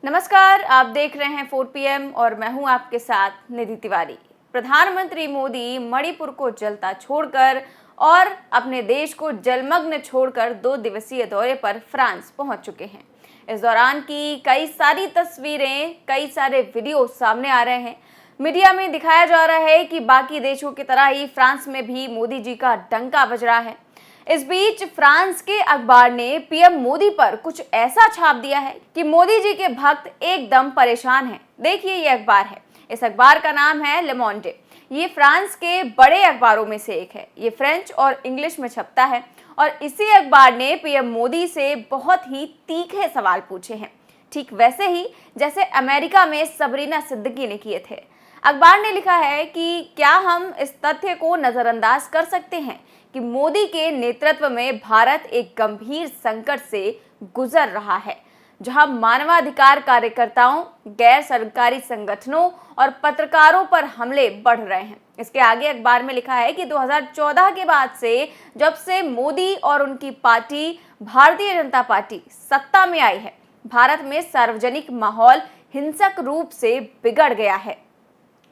नमस्कार, आप देख रहे हैं 4 PM और मैं हूं आपके साथ निधि तिवारी। प्रधानमंत्री मोदी मणिपुर को जलता छोड़कर और अपने देश को जलमग्न छोड़कर 2 दिवसीय दौरे पर फ्रांस पहुंच चुके हैं। इस दौरान की कई सारी तस्वीरें, कई सारे वीडियो सामने आ रहे हैं। मीडिया में दिखाया जा रहा है कि बाकी देशों की तरह ही फ्रांस में भी मोदी जी का डंका बज रहा है। इस बीच फ्रांस के अखबार ने पीएम मोदी पर कुछ ऐसा छाप दिया है कि मोदी जी के भक्त एकदम परेशान हैं। देखिए, ये अखबार है। इस अखबार का नाम है ले मोंडे। ये फ्रांस के बड़े अखबारों में से एक है। ये फ्रेंच और इंग्लिश में छपता है और इसी अखबार ने पीएम मोदी से बहुत ही तीखे सवाल पूछे हैं, ठीक वैसे ही जैसे अमेरिका में सबरीना सिद्दीकी ने किए थे। अखबार ने लिखा है कि क्या हम इस तथ्य को नजरअंदाज कर सकते हैं कि मोदी के नेतृत्व में भारत एक गंभीर संकट से गुजर रहा है, जहां मानवाधिकार कार्यकर्ताओं, गैर सरकारी संगठनों और पत्रकारों पर हमले बढ़ रहे हैं। इसके आगे अखबार में लिखा है कि 2014 के बाद से जब से मोदी और उनकी पार्टी भारतीय जनता पार्टी सत्ता में आई है, भारत में सार्वजनिक माहौल हिंसक रूप से बिगड़ गया है।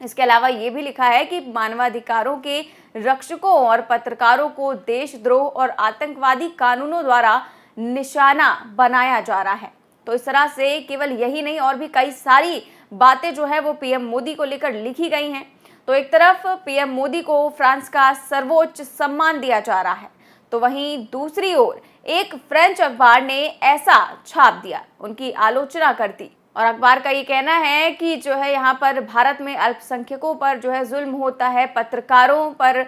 इसके अलावा ये भी लिखा है कि मानवाधिकारों के रक्षकों और पत्रकारों को देशद्रोह और आतंकवादी कानूनों द्वारा निशाना बनाया जा रहा है। तो इस तरह से केवल यही नहीं, और भी कई सारी बातें जो है वो पीएम मोदी को लेकर लिखी गई हैं। तो एक तरफ पीएम मोदी को फ्रांस का सर्वोच्च सम्मान दिया जा रहा है, तो वहीं दूसरी ओर एक फ्रेंच अखबार ने ऐसा छाप दिया, उनकी आलोचना कर दी। और अखबार का ये कहना है कि जो है यहाँ पर भारत में अल्पसंख्यकों पर जो है जुल्म होता है, पत्रकारों पर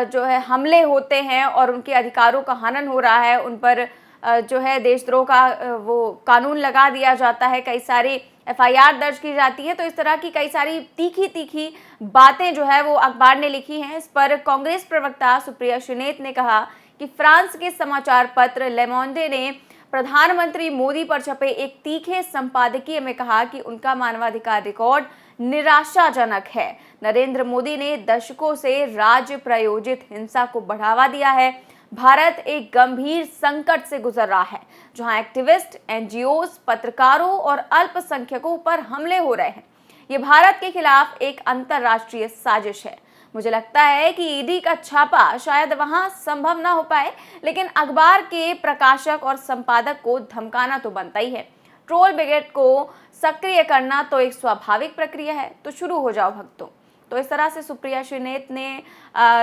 जो है हमले होते हैं और उनके अधिकारों का हनन हो रहा है, उन पर जो है देशद्रोह का वो कानून लगा दिया जाता है, कई सारी FIR दर्ज की जाती है। तो इस तरह की कई सारी तीखी तीखी बातें जो है वो अखबार ने लिखी हैं। इस पर कांग्रेस प्रवक्ता सुप्रिया श्रीनेत ने कहा कि फ्रांस के समाचार पत्र ले मोंडे ने प्रधानमंत्री मोदी पर छपे एक तीखे संपादकीय में कहा कि उनका मानवाधिकार रिकॉर्ड निराशाजनक है। नरेंद्र मोदी ने दशकों से राज्य प्रायोजित हिंसा को बढ़ावा दिया है। भारत एक गंभीर संकट से गुजर रहा है, जहां एक्टिविस्ट, NGOs, पत्रकारों और अल्पसंख्यकों पर हमले हो रहे हैं। ये भारत के खिलाफ एक अंतर्राष्ट्रीय साजिश है। मुझे लगता है कि ईडी का छापा शायद वहां संभव ना हो पाए, लेकिन अखबार के प्रकाशक और संपादक को धमकाना तो बनता ही है। ट्रोल ब्रिगेड को सक्रिय करना तो एक स्वाभाविक प्रक्रिया है, तो शुरू हो जाओ भक्तों। तो इस तरह से सुप्रिया श्रीनेत ने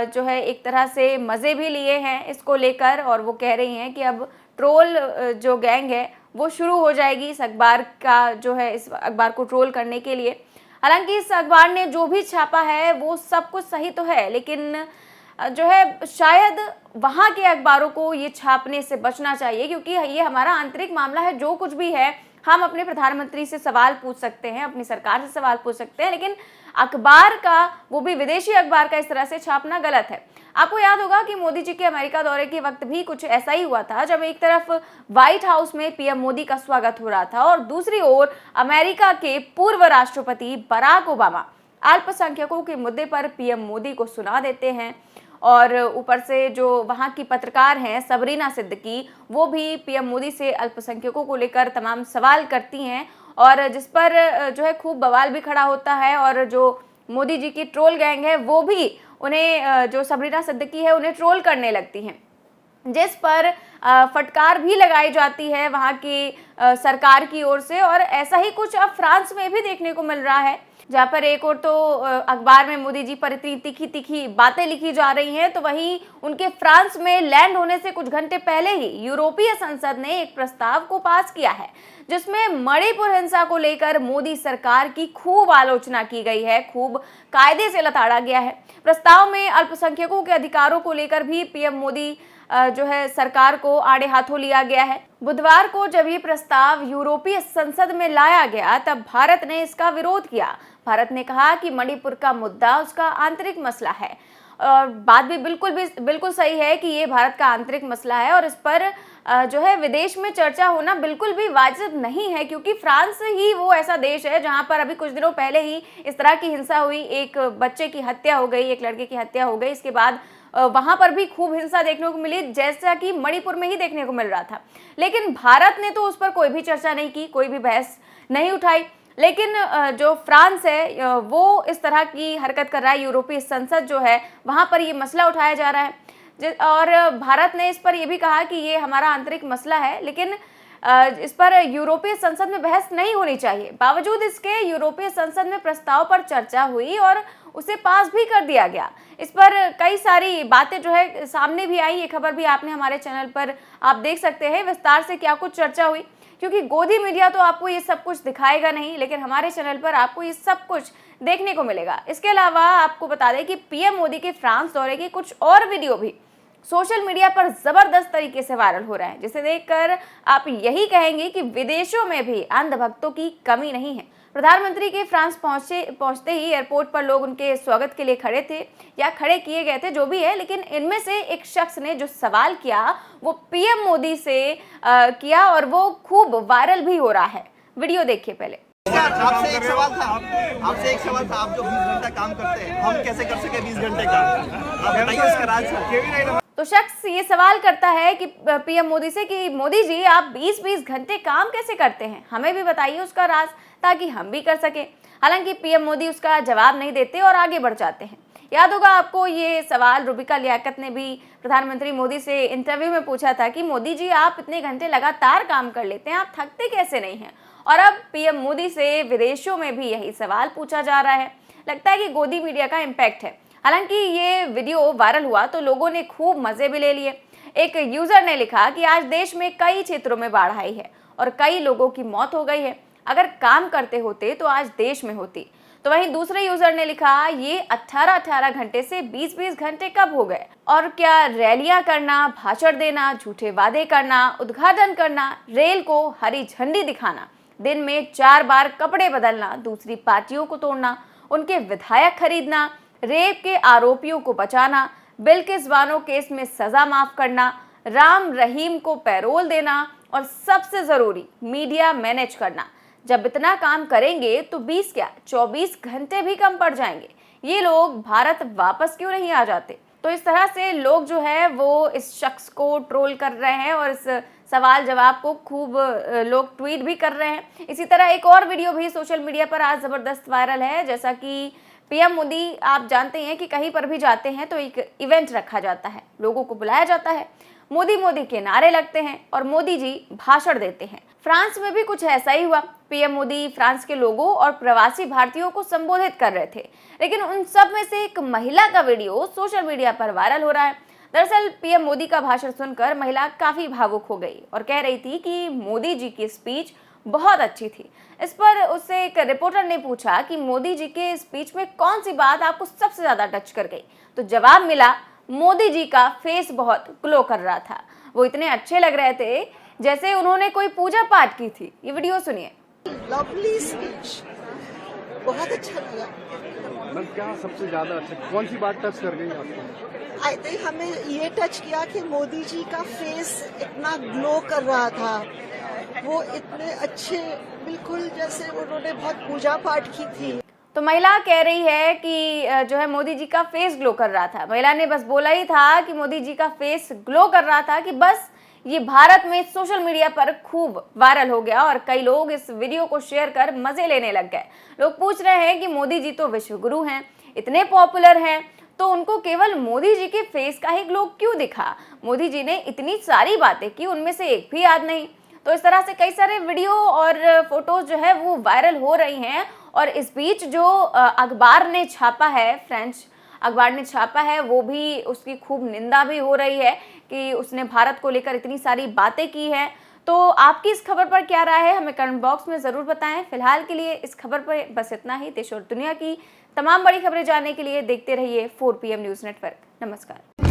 जो है एक तरह से मज़े भी लिए हैं इसको लेकर, और वो कह रही हैं कि अब ट्रोल जो गैंग है वो शुरू हो जाएगी इस अखबार का, जो है इस अखबार को ट्रोल करने के लिए। हालांकि इस अखबार ने जो भी छापा है वो सब कुछ सही तो है, लेकिन जो है शायद वहाँ के अखबारों को ये छापने से बचना चाहिए, क्योंकि ये हमारा आंतरिक मामला है। जो कुछ भी है हम अपने प्रधानमंत्री से सवाल पूछ सकते हैं, अपनी सरकार से सवाल पूछ सकते हैं, लेकिन अखबार का, वो भी विदेशी अखबार का, इस तरह से छापना गलत है। आपको याद होगा कि मोदी जी के अमेरिका दौरे के वक्त भी कुछ ऐसा ही हुआ था, जब एक तरफ व्हाइट हाउस में पीएम मोदी का स्वागत हो रहा था और दूसरी ओर अमेरिका के पूर्व राष्ट्रपति बराक ओबामा अल्पसंख्यकों के मुद्दे पर पीएम मोदी को सुना देते हैं। और ऊपर से जो वहाँ की पत्रकार हैं सबरीना सिद्दीकी, वो भी पीएम मोदी से अल्पसंख्यकों को लेकर तमाम सवाल करती हैं, और जिस पर जो है खूब बवाल भी खड़ा होता है। और जो मोदी जी की ट्रोल गैंग है वो भी उन्हें, जो सबरीना सिद्दीकी है, उन्हें ट्रोल करने लगती हैं, जिस पर फटकार भी लगाई जाती है वहाँ की सरकार की ओर से। और ऐसा ही कुछ अब फ्रांस में भी देखने को मिल रहा है, जहाँ पर एक और तो अखबार में मोदी जी पर इतनी तीखी तीखी बातें लिखी जा रही हैं, तो वहीं उनके फ्रांस में लैंड होने से कुछ घंटे पहले ही यूरोपीय संसद ने एक प्रस्ताव को पास किया है, जिसमें मणिपुर हिंसा को लेकर मोदी सरकार की खूब आलोचना की गई है, खूब कायदे से लताड़ा गया है। प्रस्ताव में अल्पसंख्यकों के अधिकारों को लेकर भी पीएम मोदी जो है सरकार को आड़े हाथों लिया गया है। बुधवार को जब ये प्रस्ताव यूरोपीय संसद में लाया गया, तब भारत ने इसका विरोध किया। भारत ने कहा कि मणिपुर का मुद्दा उसका आंतरिक मसला है, और बात भी बिल्कुल सही है कि ये भारत का आंतरिक मसला है और इस पर जो है विदेश में चर्चा होना बिल्कुल भी वाजिब नहीं है, क्योंकि फ्रांस ही वो ऐसा देश है जहां पर अभी कुछ दिनों पहले ही इस तरह की हिंसा हुई, एक बच्चे की हत्या हो गई, एक लड़के की हत्या हो गई। इसके बाद वहां पर भी खूब हिंसा देखने को मिली, जैसा कि मणिपुर में ही देखने को मिल रहा था। लेकिन भारत ने तो उस पर कोई भी चर्चा नहीं की, कोई भी बहस नहीं उठाई। लेकिन जो फ्रांस है वो इस तरह की हरकत कर रहा है। यूरोपीय संसद जो है वहां पर ये मसला उठाया जा रहा है और भारत ने इस पर यह भी कहा कि ये हमारा आंतरिक मसला है, लेकिन इस पर यूरोपीय संसद में बहस नहीं होनी चाहिए। बावजूद इसके यूरोपीय संसद में प्रस्ताव पर चर्चा हुई और उसे पास भी कर दिया गया। इस पर कई सारी बातें जो है सामने भी आई। ये खबर भी आपने हमारे चैनल पर आप देख सकते हैं विस्तार से क्या कुछ चर्चा हुई, क्योंकि गोदी मीडिया तो आपको ये सब कुछ दिखाएगा नहीं, लेकिन हमारे चैनल पर आपको ये सब कुछ देखने को मिलेगा। इसके अलावा आपको बता दें कि पीएम मोदी के फ्रांस दौरे के कुछ और वीडियो भी सोशल मीडिया पर जबरदस्त तरीके से वायरल हो रहा है, जिसे देखकर आप यही कहेंगे कि विदेशों में भी अंधभक्तों की कमी नहीं है। प्रधानमंत्री के फ्रांस पहुंचते ही एयरपोर्ट पर लोग उनके स्वागत के लिए खड़े थे या खड़े किए गए थे, जो भी है, लेकिन इनमें से एक शख्स ने जो सवाल किया वो पीएम मोदी से किया और वो खूब वायरल भी हो रहा है। वीडियो देखिए पहले। आपसे एक सवाल था, आप जो 20 घंटा काम करते हैं, हम कैसे कर सके 20 घंटे काम? आप बताइए उसका राज। तो शख्स ये सवाल करता है कि पीएम मोदी से कि मोदी जी आप 20-20 घंटे काम कैसे करते हैं, हमें भी बताइए उसका राज ताकि हम भी कर सकें। हालांकि पीएम मोदी उसका जवाब नहीं देते और आगे बढ़ जाते हैं। याद होगा आपको ये सवाल रुबिका लियाकत ने भी प्रधानमंत्री मोदी से इंटरव्यू में पूछा था कि मोदी जी आप इतने घंटे लगातार काम कर लेते हैं, आप थकते कैसे नहीं हैं। और अब पीएम मोदी से विदेशों में भी यही सवाल पूछा जा रहा है। लगता है कि गोदी मीडिया का इम्पैक्ट है। हालांकि ये वीडियो वायरल हुआ तो लोगों ने खूब मजे भी ले लिए। एक यूजर ने लिखा कि आज देश में कई क्षेत्रों में बाढ़ आई है और कई लोगों की मौत हो गई है, अगर काम करते होते तो आज देश में होती। तो वहीं दूसरे यूजर ने लिखा ये 18-18 घंटे से 20-20 घंटे कब हो गए, और क्या रैलियां करना, भाषण देना, झूठे वादे करना, उद्घाटन करना, रेल को हरी झंडी दिखाना, दिन में 4 बार कपड़े बदलना, दूसरी पार्टियों को तोड़ना, उनके विधायक खरीदना, रेप के आरोपियों को बचाना, बिल्किस बानो केस में सजा माफ करना, राम रहीम को पैरोल देना और सबसे जरूरी मीडिया मैनेज करना। जब इतना काम करेंगे तो 20 क्या 24 घंटे भी कम पड़ जाएंगे। ये लोग भारत वापस क्यों नहीं आ जाते? तो इस तरह से लोग जो है वो इस शख्स को ट्रोल कर रहे हैं और इस सवाल जवाब को खूब लोग ट्वीट भी कर रहे हैं। इसी तरह एक और वीडियो भी सोशल मीडिया पर आज जबरदस्त वायरल है। जैसा कि पीएम मोदी आप जानते हैं कि कहीं पर भी जाते हैं तो एक इवेंट रखा जाता है, लोगों को बुलाया जाता है, मोदी मोदी के नारे लगते हैं और मोदी जी भाषण देते हैं। फ्रांस में भी कुछ ऐसा ही हुआ। पीएम मोदी फ्रांस के लोगों और प्रवासी भारतीयों को संबोधित कर रहे थे, लेकिन उन सब में से एक महिला का वीडियो सोशल मीडिया पर वायरल हो रहा है। दरअसल पीएम मोदी का भाषण सुनकर महिला काफी भावुक हो गई और कह रही थी कि मोदी जी की स्पीच बहुत अच्छी थी। इस पर उससे एक रिपोर्टर ने पूछा कि मोदी जी के स्पीच में कौन सी बात आपको सबसे ज्यादा टच कर गई, तो जवाब मिला मोदी जी का फेस बहुत ग्लो कर रहा था। वो इतने अच्छे लग रहे थे जैसे उन्होंने कोई पूजा पाठ की थी। ये वीडियो सुनिए। लवली स्पीच, बहुत अच्छा लगा। क्या सबसे ज्यादा अच्छा कौन सी बात टच कर गई आपको? आई थिंक हमें ये टच किया कि मोदी जी का फेस इतना ग्लो कर रहा था, वो इतने अच्छे, बिल्कुल जैसे उन्होंने बहुत पूजा पाठ की थी। तो महिला कह रही है कि जो है मोदी जी का फेस ग्लो कर रहा था। महिला ने बस बोला ही था कि मोदी जी का फेस ग्लो कर रहा था कि बस ये भारत में सोशल मीडिया पर खूब वायरल हो गया और कई लोग इस वीडियो को शेयर कर मजे लेने लग गए। लोग पूछ रहे हैं कि मोदी जी तो विश्व गुरु हैं, इतने पॉपुलर हैं, तो उनको केवल मोदी जी के फेस का ही ग्लो क्यों दिखा? मोदी जी ने इतनी सारी बातें की, उनमें से एक भी याद नहीं। तो इस तरह से कई सारे वीडियो और फोटोज जो है वो वायरल हो रही हैं। और इस बीच जो अखबार ने छापा है, फ्रेंच अखबार ने छापा है, वो भी उसकी खूब निंदा भी हो रही है कि उसने भारत को लेकर इतनी सारी बातें की हैं। तो आपकी इस खबर पर क्या राय है, हमें कमेंट बॉक्स में ज़रूर बताएं। फिलहाल के लिए इस खबर पर बस इतना ही। देश और दुनिया की तमाम बड़ी खबरें जानने के लिए देखते रहिए 4 PM न्यूज़ नेटवर्क। नमस्कार।